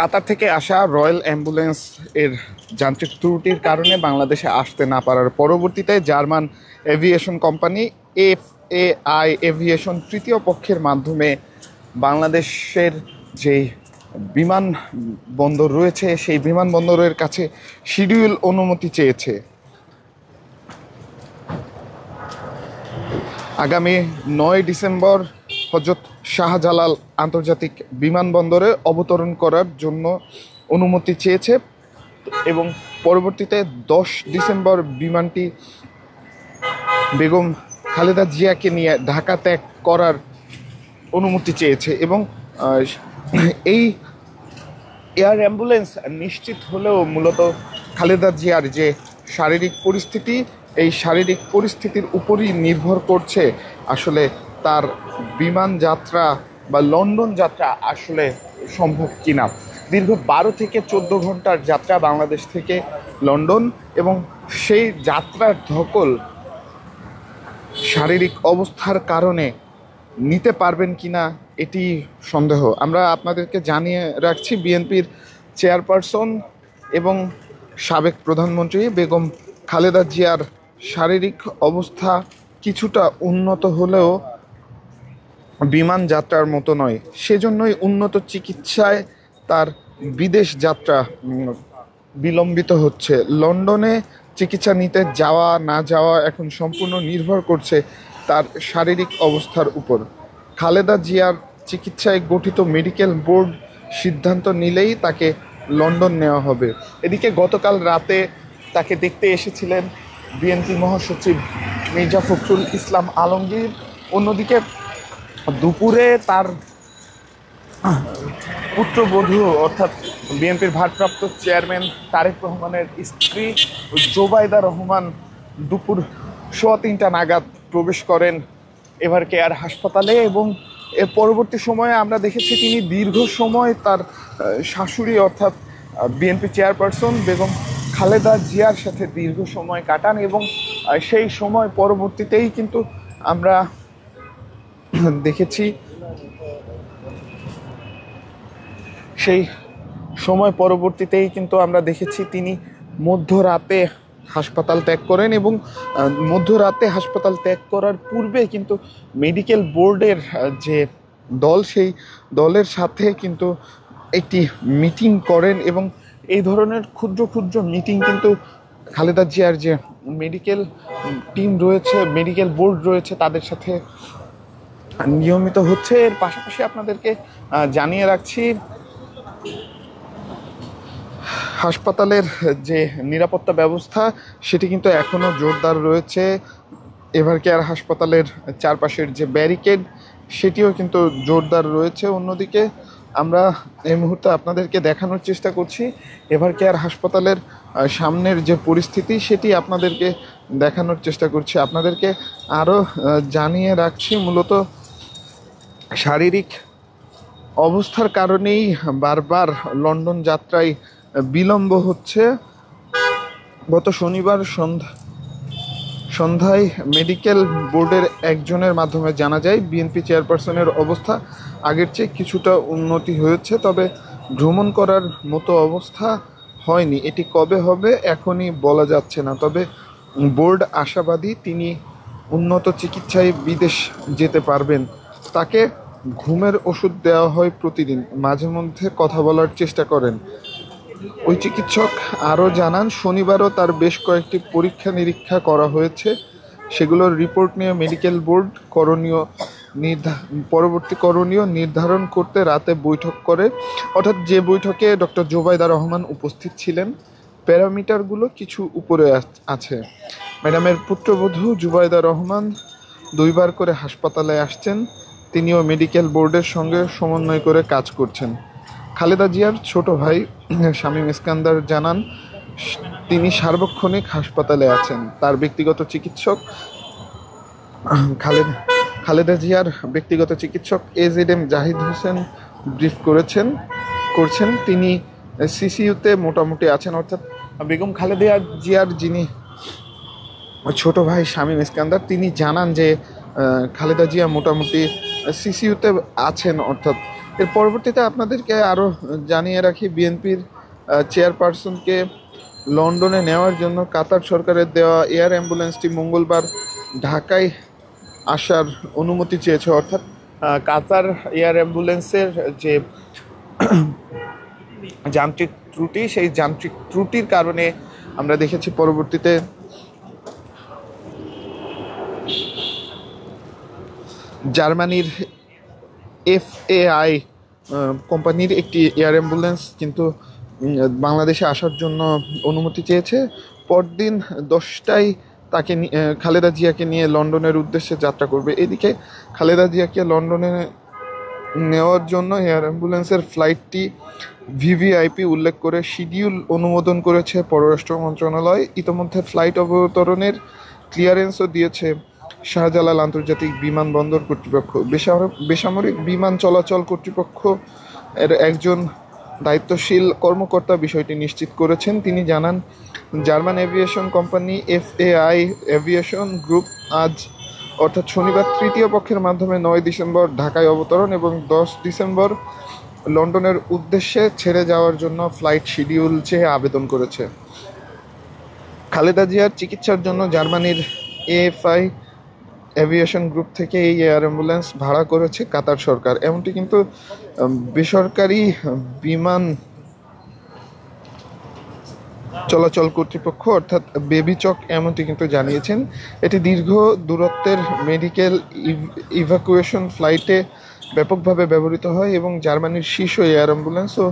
কাতার থেকে আসা royal ambulance এর যান্ত্রিক ত্রুটির কারণে বাংলাদেশে আসতে না পারার পরবর্তীতে German aviation company FAI aviation তৃতীয় পক্ষের মাধ্যমে বাংলাদেশের যে বিমানবন্দর রয়েছে সেই বিমানবন্দরের কাছে শিডিউল অনুমতি চেয়েছে। আগামী 9 ডিসেম্বর হযরত শাহজালাল আন্তর্জাতিক বিমানবন্দরে অবতরণ করার জন্য অনুমতি চেয়েছে এবং পরবর্তীতে 10 ডিসেম্বর বিমানটি বেগম খালেদা জিয়াকে নিয়ে ঢাকা ত্যাগ করার অনুমতি চেয়েছে এবং এই এয়ার অ্যাম্বুলেন্স নিশ্চিত হলেও মূলত খালেদা জিয়ার যে শারীরিক পরিস্থিতি, এই শারীরিক পরিস্থিতির উপরই নির্ভর করছে আসলে তার বিমান যাত্রা বা লন্ডন যাত্রা আসলে সম্ভব কিনা। দীর্ঘ 12 থেকে 14 ঘন্টার যাত্রা বাংলাদেশ থেকে লন্ডন, এবং সেই যাত্রার ধকল শারীরিক অবস্থার কারণে নিতে পারবেন কিনা এটি সন্দেহ। আমরা আপনাদেরকে জানিয়ে রাখছি, বিএনপির চেয়ারপারসন এবং সাবেক প্রধানমন্ত্রী বেগম খালেদা জিয়ার শারীরিক অবস্থা কিছুটা উন্নত হলেও বিমান যাত্রার মতো নয়। সেজন্যই উন্নত চিকিৎসায় তার বিদেশ যাত্রা বিলম্বিত হচ্ছে। লন্ডনে চিকিৎসা নিতে যাওয়া না যাওয়া এখন সম্পূর্ণ নির্ভর করছে তার শারীরিক অবস্থার উপর। খালেদা জিয়ার চিকিৎসায় গঠিত মেডিকেল বোর্ড সিদ্ধান্ত নিলেই তাকে লন্ডন নেওয়া হবে। এদিকে গতকাল রাতে তাকে দেখতে এসেছিলেন বিএনপি মহাসচিব মির্জা ফখরুল ইসলাম আলমগীর। অন্যদিকে দুপুরে তার পুত্রবধূ অর্থাৎ বিএনপির ভারপ্রাপ্ত চেয়ারম্যান তারেক রহমানের স্ত্রী জোবাইদা রহমান দুপুর 3:15 নাগাদ প্রবেশ করেন এভার কেয়ার হাসপাতালে, এবং এর পরবর্তী সময়ে আমরা দেখেছি তিনি দীর্ঘ সময় তার শাশুড়ি অর্থাৎ বিএনপি চেয়ারপারসন বেগম খালেদা জিয়ার সাথে দীর্ঘ সময় কাটান, এবং সেই সময় পরবর্তীতেই কিন্তু আমরা দেখেছি তিনি মধ্যরাতে হাসপাতাল ত্যাগ করেন, এবং মধ্যরাতে হাসপাতাল ত্যাগ করার পূর্বে কিন্তু মেডিকেল বোর্ডের যে দল, সেই দলের সাথে কিন্তু একটি মিটিং করেন, এবং এই ধরনের ক্ষুদ্র ক্ষুদ্র মিটিং কিন্তু খালেদা জিয়ার যে মেডিকেল টিম রয়েছে, মেডিকেল বোর্ড রয়েছে, তাদের সাথে নিয়মিত হচ্ছে। এর পাশাপাশি আপনাদেরকে জানিয়ে রাখছি, হাসপাতালের যে নিরাপত্তা ব্যবস্থা সেটি কিন্তু এখনও জোরদার রয়েছে। এভার কেয়ার হাসপাতালের চারপাশের যে ব্যারিকেড সেটিও কিন্তু জোরদার রয়েছে। অন্যদিকে আমরা এই মুহূর্তে আপনাদেরকে দেখানোর চেষ্টা করছি এভার কেয়ার হাসপাতালের সামনের যে পরিস্থিতি, সেটি আপনাদেরকে দেখানোর চেষ্টা করছি। আপনাদেরকে আরও জানিয়ে রাখছি, মূলত শারীরিক অবস্থার কারণেই বারবার লন্ডন যাত্রায় বিলম্ব হচ্ছে। গত শনিবার সন্ধ্যায় মেডিকেল বোর্ডের একজনের মাধ্যমে জানা যায় বিএনপি চেয়ারপারসনের অবস্থা আগের চেয়ে কিছুটা উন্নতি হয়েছে, তবে ভ্রমণ করার মতো অবস্থা হয়নি। এটি কবে হবে এখনই বলা যাচ্ছে না, তবে বোর্ড আশাবাদী তিনি উন্নত চিকিৎসায় বিদেশ যেতে পারবেন। তাকে ঘুমের ওষুধ দেওয়া হয় প্রতিদিন, মাঝে মধ্যে কথা বলার চেষ্টা করেন। ওই চিকিৎসক আরও জানান, শনিবারও তার বেশ কয়েকটি পরীক্ষা নিরীক্ষা করা হয়েছে। সেগুলোর রিপোর্ট নিয়ে মেডিকেল বোর্ড পরবর্তী করণীয় নির্ধারণ করতে রাতে বৈঠক করে, অর্থাৎ যে বৈঠকে ডক্টর জোবাইদা রহমান উপস্থিত ছিলেন। প্যারামিটারগুলো কিছু উপরে আছে। ম্যাডামের পুত্রবধূ জুবাইদা রহমান 2 বার করে হাসপাতালে আসছেন। তিনিও মেডিকেল বোর্ডের সঙ্গে সমন্বয় করে কাজ করছেন। খালেদা জিয়ার ছোট ভাই শামীম ইস্কান্দার জানান, তিনি সার্বক্ষণিক হাসপাতালে আছেন। তার ব্যক্তিগত চিকিৎসক খালেদা জিয়ার ব্যক্তিগত চিকিৎসক AZM জাহিদ হোসেন ব্রিফ করছেন। তিনি সিসিইউতে মোটামুটি আছেন, অর্থাৎ বেগম খালেদা জিয়ার যিনি ছোট ভাই শামীম ইস্কান্দার, তিনি জানান যে খালেদা জিয়া মোটামুটি সিসিইউতে আছেন, অর্থাৎ এর পরবর্তীতে আপনাদেরকে আরও জানিয়ে রাখি, বিএনপির চেয়ারপারসনকে লন্ডনে নেওয়ার জন্য কাতার সরকারের দেওয়া এয়ার অ্যাম্বুলেন্সটি মঙ্গলবার ঢাকায় আসার অনুমতি চেয়েছে। অর্থাৎ কাতার এয়ার অ্যাম্বুলেন্সের যে যান্ত্রিক ত্রুটি, সেই যান্ত্রিক ত্রুটির কারণে আমরা দেখেছি পরবর্তীতে জার্মানির FAI কোম্পানির একটি এয়ার অ্যাম্বুলেন্স কিন্তু বাংলাদেশে আসার জন্য অনুমতি চেয়েছে। পরদিন 10টায় তাকে খালেদা জিয়াকে নিয়ে লন্ডনের উদ্দেশ্যে যাত্রা করবে। এদিকে খালেদা জিয়াকে লন্ডনে নেওয়ার জন্য এয়ার অ্যাম্বুলেন্সের ফ্লাইটটি VVIP উল্লেখ করে শিডিউল অনুমোদন করেছে পররাষ্ট্র মন্ত্রণালয়। ইতোমধ্যে ফ্লাইট অবতরণের ক্লিয়ারেন্সও দিয়েছে শাহজালাল আন্তর্জাতিক বিমানবন্দর কর্তৃপক্ষ। বেসামরিক বিমান চলাচল কর্তৃপক্ষ এর একজন দায়িত্বশীল কর্মকর্তা বিষয়টি নিশ্চিত করেছেন। তিনি জানান, German aviation company FAI aviation group আজ অর্থাৎ শনিবার তৃতীয় পক্ষের মাধ্যমে 9 ডিসেম্বর ঢাকায় অবতরণ এবং 10 ডিসেম্বর লন্ডনের উদ্দেশ্যে ছেড়ে যাওয়ার জন্য ফ্লাইট শিডিউল চেয়ে আবেদন করেছে। খালেদা জিয়ার চিকিৎসার জন্য জার্মানির AFI এভিয়েশন গ্রুপ থেকে এই এয়ার অ্যাম্বুলেন্স ভাড়া করেছে কাতার সরকার। এমনটি কিন্তু বেসরকারি বিমান চলাচল কর্তৃপক্ষ অর্থাৎ বেবিচক এমনটি কিন্তু জানিয়েছেন। এটি দীর্ঘ দূরত্বের মেডিকেল ইভাকুয়েশন ফ্লাইটে ব্যাপকভাবে ব্যবহৃত হয় এবং জার্মানির শীর্ষ এয়ার অ্যাম্বুলেন্স ও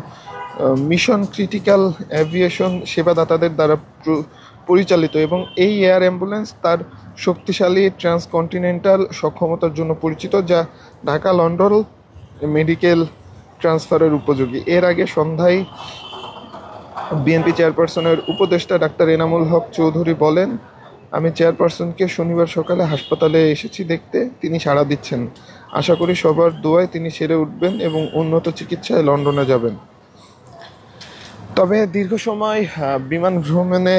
মিশন ক্রিটিক্যাল অ্যাভিয়েশন সেবাদাতাদের দ্বারা পরিচালিত এবং এই এয়ার অ্যাম্বুলেন্স তার শক্তিশালী ট্রান্সকন্টিনেন্টাল সক্ষমতার জন্য পরিচিত, যা ঢাকা লন্ডন মেডিকেল ট্রান্সফারের উপযোগী। এর আগে সন্ধ্যায় বিএনপি চেয়ারপারসনের উপদেষ্টা ডাক্তার এনামুল হক চৌধুরী বলেন, আমি চেয়ারপারসনকে শনিবার সকালে হাসপাতালে এসেছি দেখতে, তিনি সাড়া দিচ্ছেন। আশা করি সবার দোয়ায় তিনি সেরে উঠবেন এবং উন্নত চিকিৎসায় লন্ডনে যাবেন। তবে দীর্ঘ সময় বিমান ভ্রমণে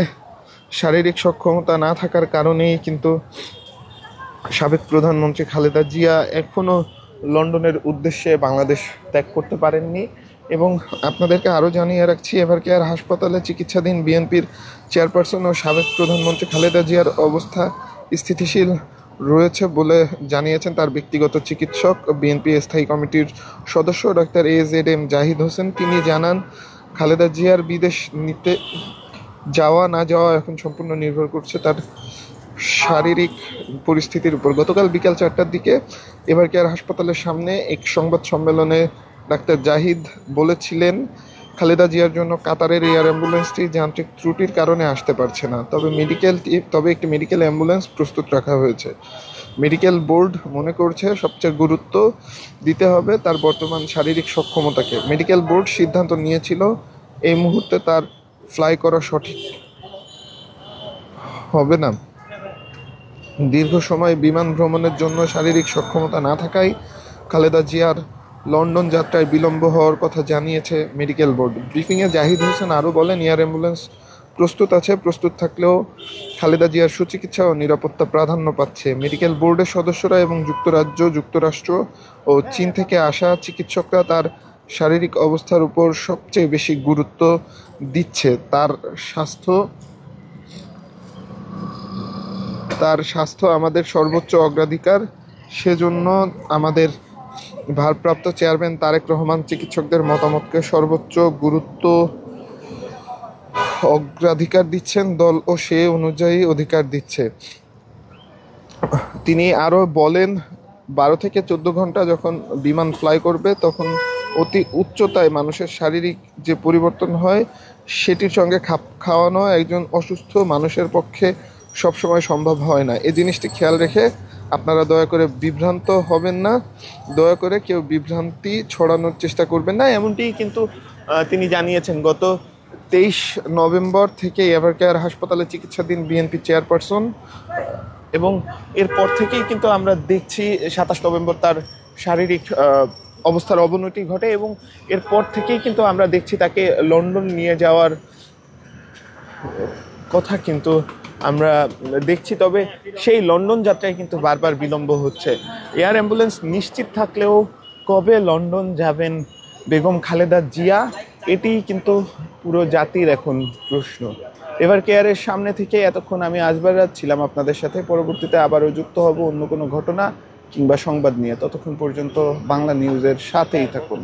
শারীরিক সক্ষমতা না থাকার কারণেই কিন্তু সাবেক প্রধানমন্ত্রী খালেদা জিয়া এখনও লন্ডনের উদ্দেশ্যে বাংলাদেশ ত্যাগ করতে পারেননি। এবং আপনাদেরকে আরও জানিয়ে রাখছি, এভারকেয়ার হাসপাতালে চিকিৎসাধীন বিএনপির চেয়ারপারসন ও সাবেক প্রধানমন্ত্রী খালেদা জিয়ার অবস্থা স্থিতিশীল রয়েছে বলে জানিয়েছেন তার ব্যক্তিগত চিকিৎসক, বিএনপি স্থায়ী কমিটির সদস্য ডাক্তার AZM জাহিদ হোসেন। তিনি জানান, খালেদা জিয়ার বিদেশ নিতে যাওয়া না যাওয়া এখন সম্পূর্ণ নির্ভর করছে তার শারীরিক পরিস্থিতির উপর। গতকাল বিকাল 4টার দিকে এভারকেয়ার হাসপাতালের সামনে এক সংবাদ সম্মেলনে ডাক্তার জাহিদ বলেছিলেন, খালেদা জিয়ার জন্য কাতারের এয়ার অ্যাম্বুলেন্সটি যান্ত্রিক ত্রুটির কারণে আসতে পারছে না, তবে একটি মেডিকেল অ্যাম্বুলেন্স প্রস্তুত রাখা হয়েছে। মেডিকেল বোর্ড মনে করছে সবচেয়ে গুরুত্ব দিতে হবে তার বর্তমান শারীরিক সক্ষমতাকে। মেডিকেল বোর্ড সিদ্ধান্ত নিয়েছিল এই মুহূর্তে তার ফ্লাই করা সঠিক হবে না। দীর্ঘ সময় বিমান ভ্রমণের জন্য শারীরিক সক্ষমতা না থাকায় খালেদা জিয়ার লন্ডন যাত্রায় বিলম্ব হওয়ার কথা জানিয়েছে মেডিকেল বোর্ড। ব্রিফিংয়ে জাহিদ হোসেন আরও বলেন, এয়ার অ্যাম্বুলেন্স প্রস্তুত আছে, প্রস্তুত থাকলেও খালেদা জিয়ার সুচিকিৎসা ও নিরাপত্তা প্রাধান্য পাচ্ছে। মেডিকেল বোর্ডের সদস্যরা এবং যুক্তরাজ্য, যুক্তরাষ্ট্র ও চীন থেকে আসা চিকিৎসকরা তার শারীরিক অবস্থার উপর সবচেয়ে বেশি গুরুত্ব দিচ্ছে। তার স্বাস্থ্য আমাদের সর্বোচ্চ অগ্রাধিকার। সেজন্য আমাদের ভারপ্রাপ্ত চেয়ারম্যান তারেক রহমান চিকিৎসকদের মতামতকে সর্বোচ্চ গুরুত্ব অগ্রাধিকার দিচ্ছেন, দল ও সে অনুযায়ী অধিকার দিচ্ছে। তিনি আরও বলেন, 12 থেকে 14 ঘন্টা যখন বিমান ফ্লাই করবে তখন অতি উচ্চতায় মানুষের শারীরিক যে পরিবর্তন হয় সেটির সঙ্গে খাপ খাওয়ানো একজন অসুস্থ মানুষের পক্ষে সবসময় সম্ভব হয় না। এই জিনিসটি খেয়াল রেখে আপনারা দয়া করে বিভ্রান্ত হবেন না, দয়া করে কেউ বিভ্রান্তি ছড়ানোর চেষ্টা করবেন না, এমনটিই কিন্তু তিনি জানিয়েছেন। গত 23 নভেম্বর থেকে এভারকেয়ার হাসপাতালে চিকিৎসাধীন বিএনপি চেয়ারপারসন এবং এরপর থেকেই কিন্তু আমরা দেখছি 27 নভেম্বর তার শারীরিক অবস্থার অবনতি ঘটে এবং এরপর থেকেই কিন্তু আমরা দেখছি তাকে লন্ডন নিয়ে যাওয়ার কথা কিন্তু আমরা দেখছি। তবে সেই লন্ডন যাত্রায় কিন্তু বারবার বিলম্ব হচ্ছে। এয়ার অ্যাম্বুলেন্স নিশ্চিত থাকলেও কবে লন্ডন যাবেন বেগম খালেদা জিয়া, এটি কিন্তু পুরো জাতির এখন প্রশ্ন। এবার কেয়ারের সামনে থেকে এতক্ষণ আমি আজবার রাত ছিলাম আপনাদের সাথে। পরবর্তীতে আবারও যুক্ত হব অন্য কোনো ঘটনা কিংবা সংবাদ নিয়ে। ততক্ষণ পর্যন্ত বাংলা নিউজের সাথেই থাকুন।